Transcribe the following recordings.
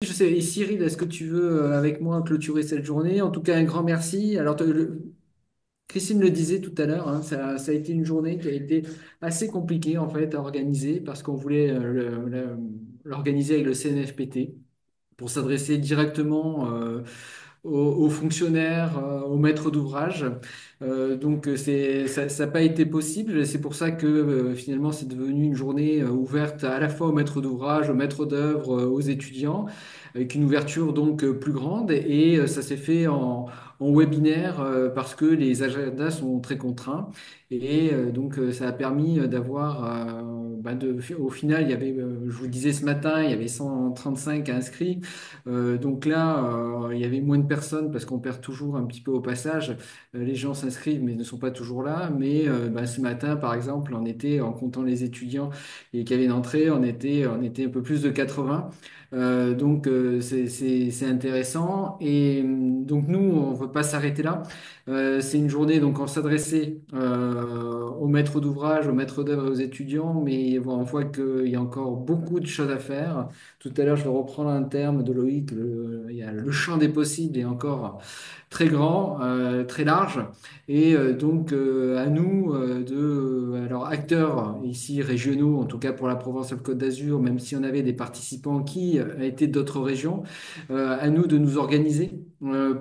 Je sais, et Cyril, est-ce que tu veux avec moi clôturer cette journée? En tout cas, un grand merci. Alors, Christine le disait tout à l'heure, hein, ça a été une journée qui a été assez compliquée en fait à organiser parce qu'on voulait l'organiser avec le CNFPT pour s'adresser directement aux fonctionnaires, aux maîtres d'ouvrage. Ça n'a pas été possible. C'est pour ça que finalement c'est devenu une journée ouverte à la fois aux maîtres d'ouvrage, aux maîtres d'œuvre, aux étudiants, avec une ouverture donc plus grande. Et ça s'est fait en webinaire parce que les agendas sont très contraints. Et ça a permis d'avoir, au final, il y avait, je vous le disais ce matin, il y avait 135 inscrits. Donc là, il y avait moins de personnes parce qu'on perd toujours un petit peu au passage. Les gens s'inscrivent mais ne sont pas toujours là. Mais ce matin, par exemple, on était, en comptant les étudiants et qui avaient une entrée, on était un peu plus de 80. C'est intéressant. Et donc nous, on ne veut pas s'arrêter là. C'est une journée, donc on s'adressait aux maîtres d'ouvrage, aux maîtres d'œuvre et aux étudiants, mais bon, on voit qu'il y a encore beaucoup de choses à faire. Tout à l'heure, je vais reprendre un terme de Loïc, il y a le champ des possibles est encore très grand, très large. Et à nous alors acteurs ici régionaux, en tout cas pour la Provence-Alpes-Côte d'Azur, même si on avait des participants qui étaient d'autres régions, à nous de nous organiser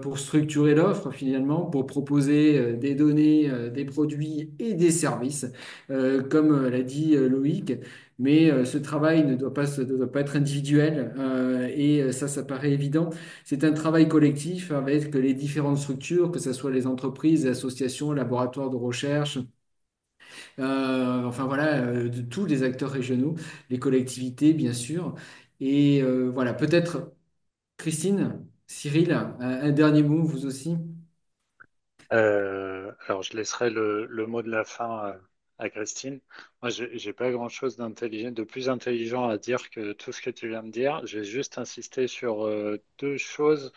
pour structurer l'offre finalement, pour proposer des données, des produits et des services, comme l'a dit Loïc. Mais ce travail ne doit pas être individuel ça paraît évident. C'est un travail collectif avec les différentes structures, que ce soit les entreprises, les associations, laboratoires de recherche, enfin voilà, de tous les acteurs régionaux, les collectivités, bien sûr. Et voilà, peut-être Christine, Cyril, un dernier mot, vous aussi. Alors, je laisserai le mot de la fin à Christine. Moi, j'ai pas grand-chose d'intelligent, de plus intelligent à dire que tout ce que tu viens de dire. Je vais juste insister sur deux choses.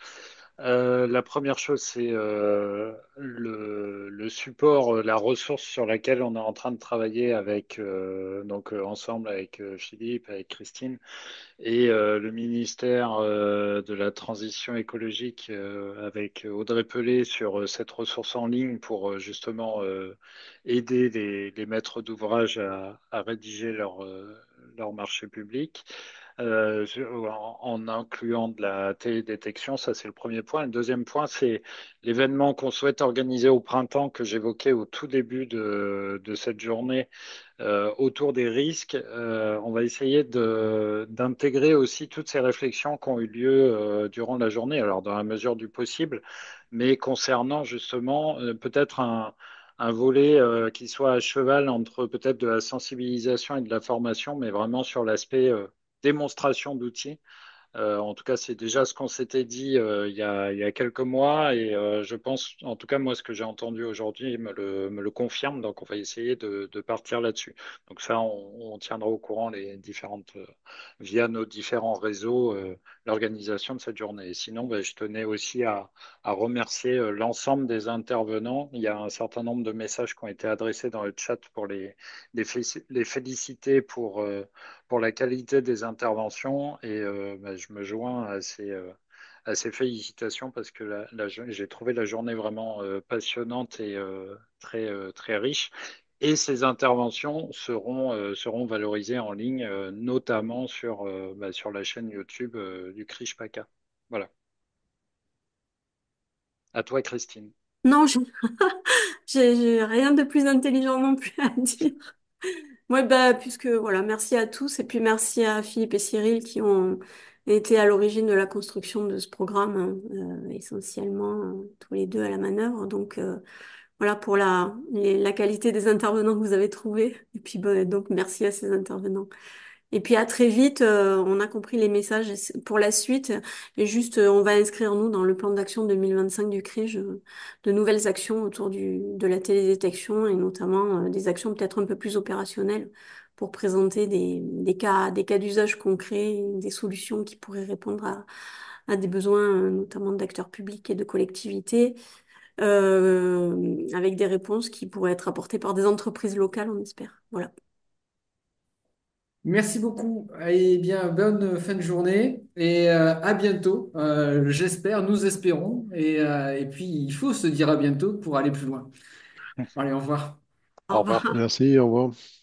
La première chose, c'est le support, la ressource sur laquelle on est en train de travailler avec, ensemble avec Philippe, avec Christine et le ministère de la Transition écologique avec Audrey Pelé sur cette ressource en ligne pour justement aider les maîtres d'ouvrage à rédiger leur marché public en incluant de la télédétection. Ça, c'est le premier point. Le deuxième point, c'est l'événement qu'on souhaite organiser au printemps que j'évoquais au tout début de cette journée autour des risques. On va essayer d'intégrer aussi toutes ces réflexions qui ont eu lieu durant la journée, alors dans la mesure du possible, mais concernant justement peut-être un volet qui soit à cheval entre peut-être de la sensibilisation et de la formation, mais vraiment sur l'aspect démonstration d'outils. En tout cas, c'est déjà ce qu'on s'était dit il y a quelques mois et je pense, en tout cas, moi, ce que j'ai entendu aujourd'hui me le confirme. Donc, on va essayer de partir là-dessus. Donc, ça, on tiendra au courant via nos différents réseaux l'organisation de cette journée. Et sinon, ben, je tenais aussi à remercier l'ensemble des intervenants. Il y a un certain nombre de messages qui ont été adressés dans le chat pour les féliciter pour la qualité des interventions et je me joins à ces félicitations parce que j'ai trouvé la journée vraiment passionnante et très riche. Et ces interventions seront valorisées en ligne, notamment sur la chaîne YouTube du Krish Paka. Voilà. À toi, Christine. Non, j'ai rien de plus intelligent non plus à dire. Ouais, bah, puisque voilà, merci à tous et puis merci à Philippe et Cyril qui ont été à l'origine de la construction de ce programme, hein, essentiellement tous les deux à la manœuvre. Donc voilà pour la qualité des intervenants que vous avez trouvés. Et puis bah, donc merci à ces intervenants. Et puis à très vite, on a compris les messages pour la suite. Et juste, on va inscrire, nous, dans le plan d'action 2025 du CRIJ, de nouvelles actions autour de la télédétection et notamment des actions peut-être un peu plus opérationnelles pour présenter des cas d'usage concrets, des solutions qui pourraient répondre à des besoins, notamment d'acteurs publics et de collectivités, avec des réponses qui pourraient être apportées par des entreprises locales, on espère. Voilà. Merci beaucoup. Eh bien, bonne fin de journée et à bientôt. J'espère, nous espérons. Et puis, il faut se dire à bientôt pour aller plus loin. Allez, au revoir. Au Au revoir. revoir. Merci, au revoir.